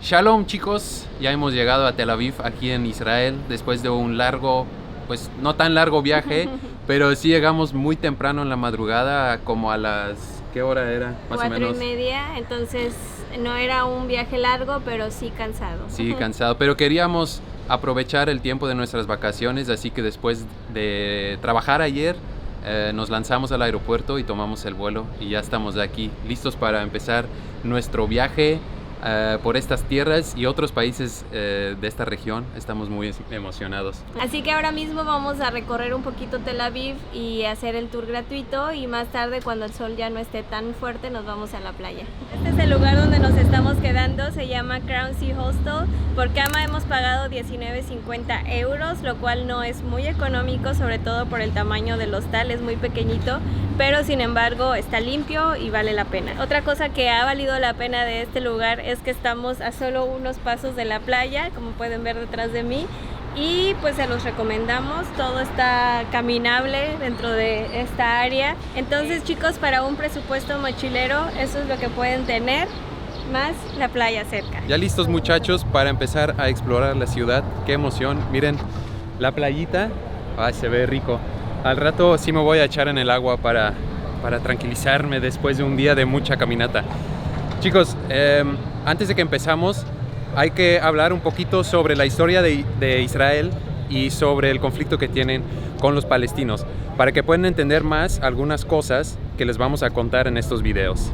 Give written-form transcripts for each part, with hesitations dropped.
Shalom chicos, ya hemos llegado a Tel Aviv aquí en Israel después de un largo, pues no tan largo viaje, pero sí llegamos muy temprano en la madrugada, como a las, ¿qué hora era? Más o menos. 4:30, entonces no era un viaje largo, pero sí cansado. Sí, cansado, pero queríamos aprovechar el tiempo de nuestras vacaciones, así que después de trabajar ayer, nos lanzamos al aeropuerto y tomamos el vuelo y ya estamos aquí, listos para empezar nuestro viaje por estas tierras y otros países de esta región. Estamos muy emocionados. Así que ahora mismo vamos a recorrer un poquito Tel Aviv y hacer el tour gratuito, y más tarde, cuando el sol ya no esté tan fuerte, nos vamos a la playa. Este es el lugar donde nos estamos quedando, se llama Crown Sea Hostel. Por cama hemos pagado 19.50 euros, lo cual no es muy económico, sobre todo por el tamaño del hostal, es muy pequeñito, pero sin embargo está limpio y vale la pena. Otra cosa que ha valido la pena de este lugar es que estamos a solo unos pasos de la playa, como pueden ver detrás de mí, y pues se los recomendamos. Todo está caminable dentro de esta área. Entonces, chicos, para un presupuesto mochilero, eso es lo que pueden tener, más la playa cerca. Ya listos muchachos para empezar a explorar la ciudad. Qué emoción, miren la playita. Ay, se ve rico. Al rato sí me voy a echar en el agua para tranquilizarme después de un día de mucha caminata. Chicos, antes de que empezamos, hay que hablar un poquito sobre la historia de Israel y sobre el conflicto que tienen con los palestinos, para que puedan entender más algunas cosas que les vamos a contar en estos videos.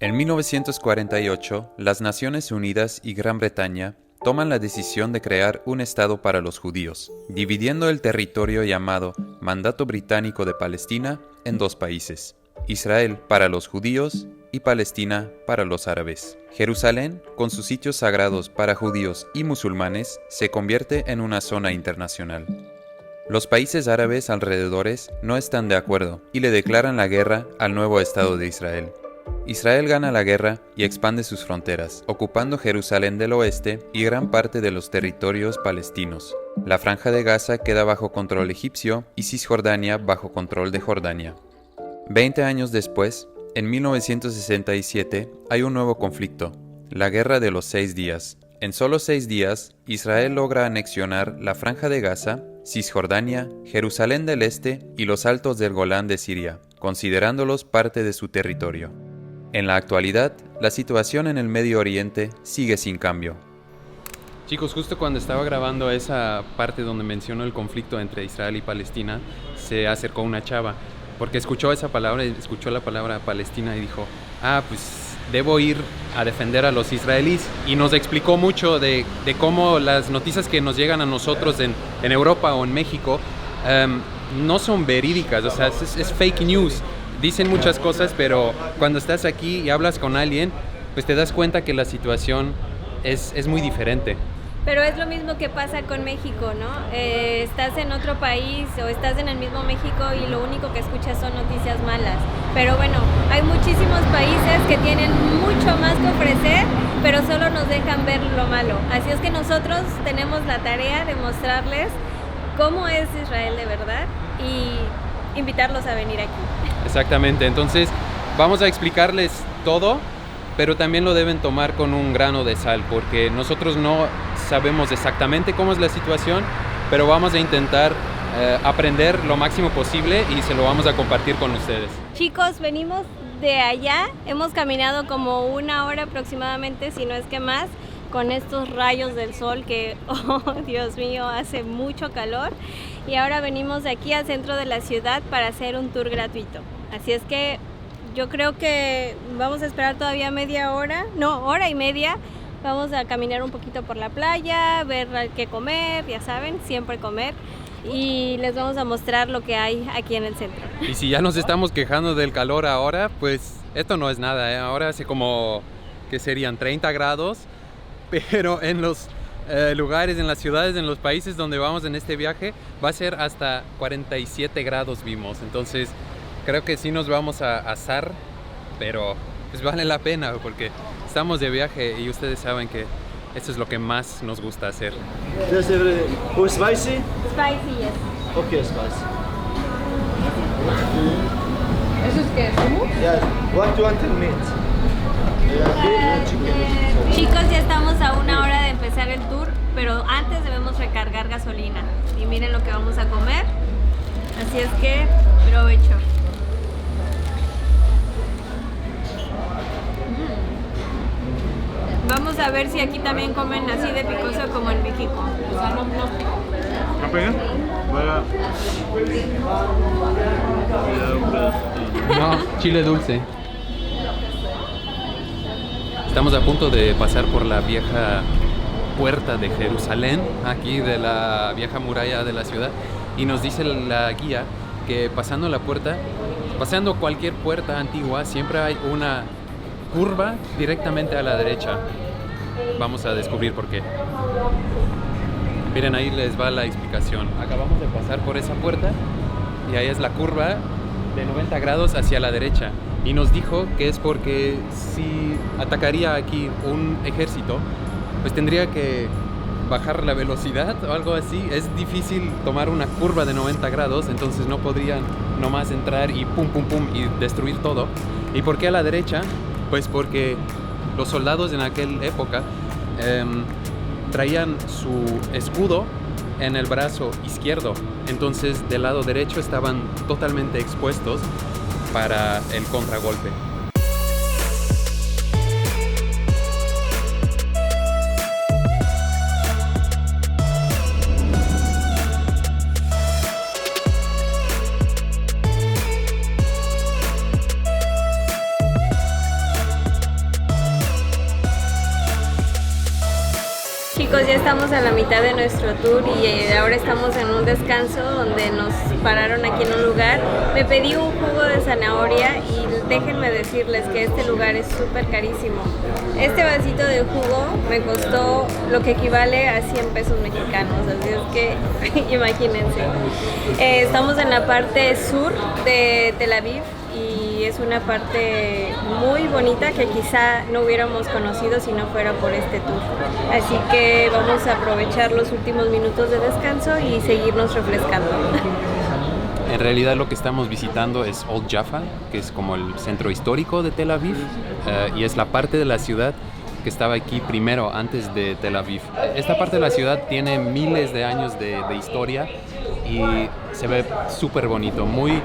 En 1948, las Naciones Unidas y Gran Bretaña toman la decisión de crear un estado para los judíos, dividiendo el territorio llamado Mandato Británico de Palestina en dos países: Israel para los judíos y Palestina para los árabes. Jerusalén, con sus sitios sagrados para judíos y musulmanes, se convierte en una zona internacional. Los países árabes alrededores no están de acuerdo y le declaran la guerra al nuevo Estado de Israel. Israel gana la guerra y expande sus fronteras, ocupando Jerusalén del oeste y gran parte de los territorios palestinos. La Franja de Gaza queda bajo control egipcio y Cisjordania bajo control de Jordania. 20 años después, en 1967, hay un nuevo conflicto, la Guerra de los 6 días. En solo 6 días, Israel logra anexionar la Franja de Gaza, Cisjordania, Jerusalén del Este y los Altos del Golán de Siria, considerándolos parte de su territorio. En la actualidad, la situación en el Medio Oriente sigue sin cambio. Chicos, justo cuando estaba grabando esa parte donde menciono el conflicto entre Israel y Palestina, se acercó una chava, porque escuchó esa palabra, escuchó la palabra Palestina y dijo, pues debo ir a defender a los israelíes. Y nos explicó mucho de cómo las noticias que nos llegan a nosotros en Europa o en México no son verídicas, o sea, es fake news. Dicen muchas cosas, pero cuando estás aquí y hablas con alguien, pues te das cuenta que la situación es muy diferente. Pero es lo mismo que pasa con México, ¿no? Estás en otro país o estás en el mismo México y lo único que escuchas son noticias malas. Pero bueno, hay muchísimos países que tienen mucho más que ofrecer, pero solo nos dejan ver lo malo. Así es que nosotros tenemos la tarea de mostrarles cómo es Israel de verdad y invitarlos a venir aquí. Exactamente, entonces vamos a explicarles todo, pero también lo deben tomar con un grano de sal, porque nosotros no sabemos exactamente cómo es la situación, pero vamos a intentar aprender lo máximo posible y se lo vamos a compartir con ustedes. Chicos, venimos de allá, hemos caminado como 1 hora aproximadamente, si no es que más, con estos rayos del sol que, oh Dios mío, hace mucho calor, y ahora venimos de aquí al centro de la ciudad para hacer un tour gratuito. Así es que yo creo que vamos a esperar todavía hora y media. Vamos a caminar un poquito por la playa, ver qué comer, ya saben, siempre comer. Y les vamos a mostrar lo que hay aquí en el centro. Y si ya nos estamos quejando del calor ahora, pues esto no es nada, ¿eh? Ahora hace como, ¿qué serían? 30 grados, pero en los lugares, en las ciudades, en los países donde vamos en este viaje, va a ser hasta 47 grados vimos. Entonces, creo que sí nos vamos a asar, pero pues vale la pena porque estamos de viaje y ustedes saben que esto es lo que más nos gusta hacer. Spicy? Spicy, yes. Okay, spicy. ¿Eso es qué? ¿Hummus? Yeah. What do you want in meat? Beef and chicken. Chicos, ya estamos a 1 hora de empezar el tour, pero antes debemos recargar gasolina. Y miren lo que vamos a comer. Así es que, provecho. Vamos a ver si aquí también comen así de picoso como en México. No, chile dulce. Estamos a punto de pasar por la vieja puerta de Jerusalén, aquí de la vieja muralla de la ciudad, y nos dice la guía que pasando la puerta, pasando cualquier puerta antigua, siempre hay una curva directamente a la derecha. Vamos a descubrir por qué. Miren, ahí les va la explicación. Acabamos de pasar por esa puerta y ahí es la curva de 90 grados hacia la derecha. Y nos dijo que es porque si atacaría aquí un ejército, pues tendría que bajar la velocidad o algo así. Es difícil tomar una curva de 90 grados, entonces no podrían nomás entrar y pum, pum, pum y destruir todo. ¿Y por qué a la derecha? Pues porque los soldados en aquella época traían su escudo en el brazo izquierdo, entonces del lado derecho estaban totalmente expuestos para el contragolpe. Chicos, ya estamos a la mitad de nuestro tour y ahora estamos en un descanso donde nos pararon aquí en un lugar. Me pedí un jugo de zanahoria y déjenme decirles que este lugar es súper carísimo. Este vasito de jugo me costó lo que equivale a 100 pesos mexicanos, así es que imagínense. Estamos en la parte sur de Tel Aviv y es una parte muy bonita que quizá no hubiéramos conocido si no fuera por este tour. Así que vamos a aprovechar los últimos minutos de descanso y seguirnos refrescando. En realidad lo que estamos visitando es Old Jaffa, que es como el centro histórico de Tel Aviv, y es la parte de la ciudad que estaba aquí primero, antes de Tel Aviv. Esta parte de la ciudad tiene miles de años de historia y se ve súper bonito, muy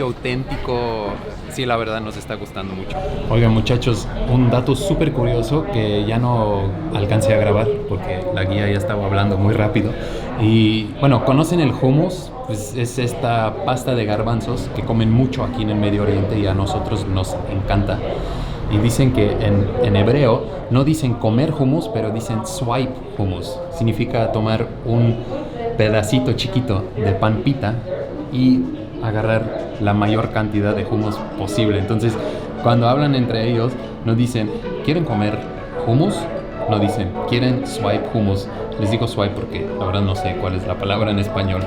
auténtico. Sí, la verdad nos está gustando mucho. Oigan, muchachos, un dato súper curioso que ya no alcancé a grabar porque la guía ya estaba hablando muy rápido. Y bueno, ¿conocen el hummus? Pues es esta pasta de garbanzos que comen mucho aquí en el Medio Oriente y a nosotros nos encanta. Y dicen que en hebreo no dicen comer hummus, pero dicen swipe hummus. Significa tomar un pedacito chiquito de pan pita y agarrar la mayor cantidad de hummus posible. Entonces, cuando hablan entre ellos, no dicen, ¿quieren comer hummus? No dicen, ¿quieren swipe hummus? Les digo swipe porque ahora no sé cuál es la palabra en español.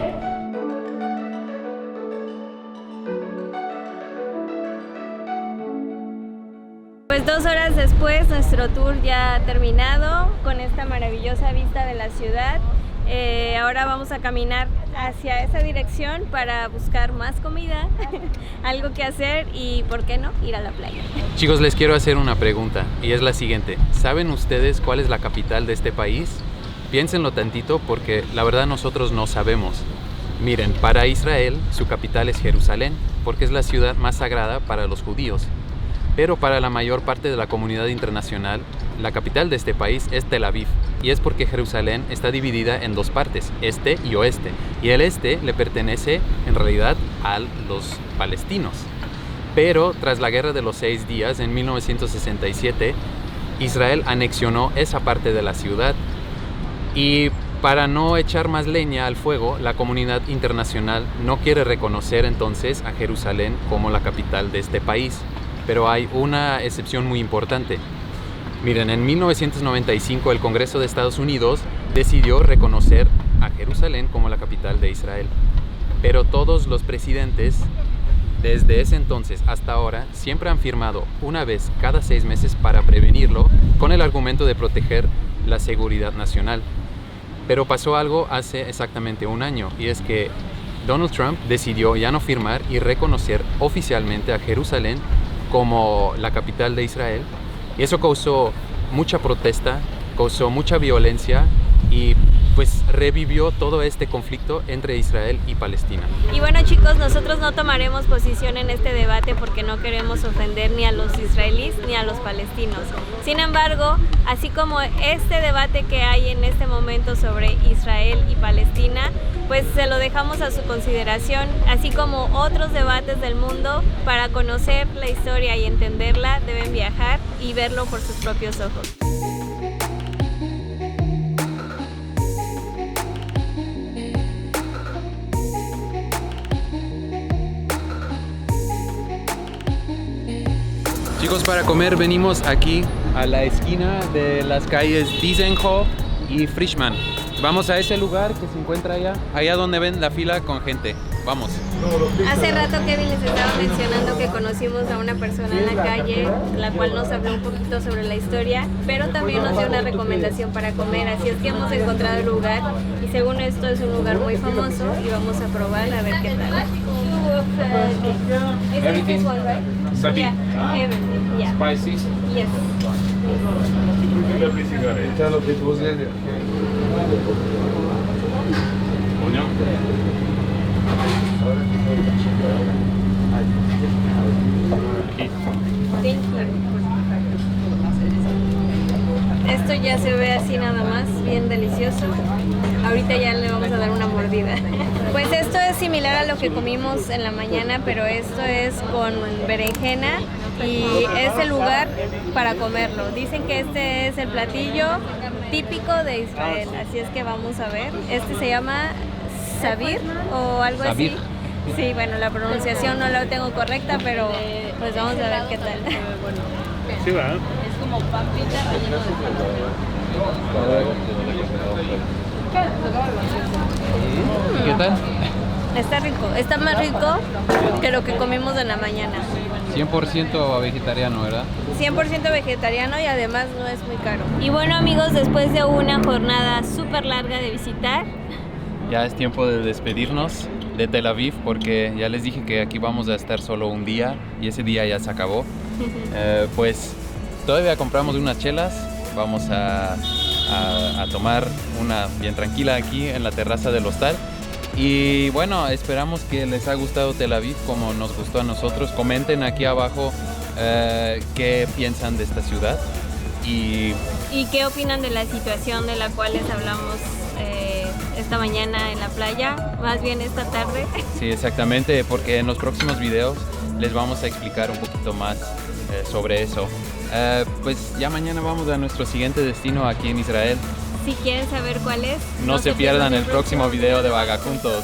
Pues 2 horas después, nuestro tour ya ha terminado con esta maravillosa vista de la ciudad. Ahora vamos a caminar hacia esa dirección para buscar más comida, algo que hacer y, ¿por qué no?, ir a la playa. Chicos, les quiero hacer una pregunta y es la siguiente. ¿Saben ustedes cuál es la capital de este país? Piénsenlo tantito porque la verdad nosotros no sabemos. Miren, para Israel su capital es Jerusalén porque es la ciudad más sagrada para los judíos. Pero para la mayor parte de la comunidad internacional, la capital de este país es Tel Aviv. Y es porque Jerusalén está dividida en 2 partes, este y oeste. Y el este le pertenece en realidad a los palestinos. Pero tras la Guerra de los 6 Días, en 1967, Israel anexionó esa parte de la ciudad. Y para no echar más leña al fuego, la comunidad internacional no quiere reconocer entonces a Jerusalén como la capital de este país. Pero hay una excepción muy importante. Miren, en 1995 el Congreso de Estados Unidos decidió reconocer a Jerusalén como la capital de Israel. Pero todos los presidentes, desde ese entonces hasta ahora, siempre han firmado una vez cada 6 meses para prevenirlo con el argumento de proteger la seguridad nacional. Pero pasó algo hace exactamente 1 año y es que Donald Trump decidió ya no firmar y reconocer oficialmente a Jerusalén como la capital de Israel Y eso causó mucha protesta, causó mucha violencia y pues revivió todo este conflicto entre Israel y Palestina. Y bueno, chicos, nosotros no tomaremos posición en este debate porque no queremos ofender ni a los israelíes ni a los palestinos. Sin embargo, así como este debate que hay en este momento sobre Israel y Palestina, pues se lo dejamos a su consideración, así como otros debates del mundo. Para conocer la historia y entenderla, deben viajar y verlo por sus propios ojos. Chicos, para comer venimos aquí a la esquina de las calles Dizenhof y Frischmann. Vamos a ese lugar que se encuentra allá donde ven la fila con gente. Vamos. Hace rato Kevin les estaba mencionando que conocimos a una persona en la calle, la cual nos habló un poquito sobre la historia, pero también nos dio una recomendación para comer, así es que hemos encontrado el lugar y según esto es un lugar muy famoso y vamos a probar a ver qué tal. Is this one, right? Sabit. Yeah, everything, yeah. Spicy. Yes. Thank you. Esto ya se ve así nada más, bien delicioso. Ahorita ya le vamos a dar una mordida. Pues esto es similar a lo que comimos en la mañana, pero esto es con berenjena y es el lugar para comerlo. Dicen que este es el platillo típico de Israel, así es que vamos a ver. Este se llama sabir o algo Sabir. así. Sí, bueno, la pronunciación no la tengo correcta, pero pues vamos a ver qué tal. Sí, va. ¿Qué tal? Está rico, está más rico que lo que comimos en la mañana. 100% vegetariano, ¿verdad? 100% vegetariano y además no es muy caro. Y bueno, amigos, después de una jornada súper larga de visitar, Ya es tiempo de despedirnos de Tel Aviv porque ya les dije que aquí vamos a estar solo un día y ese día ya se acabó. Pues todavía compramos unas chelas, vamos a tomar una bien tranquila aquí en la terraza del hostal. Y bueno, esperamos que les haya gustado Tel Aviv como nos gustó a nosotros. Comenten aquí abajo qué piensan de esta ciudad y qué opinan de la situación de la cual les hablamos esta mañana en la playa, más bien esta tarde. sí, exactamente, porque en los próximos videos les vamos a explicar un poquito más sobre eso. Pues ya mañana vamos a nuestro siguiente destino aquí en Israel. Si quieren saber cuál es, No se pierdan el próximo video de Vagajuntos.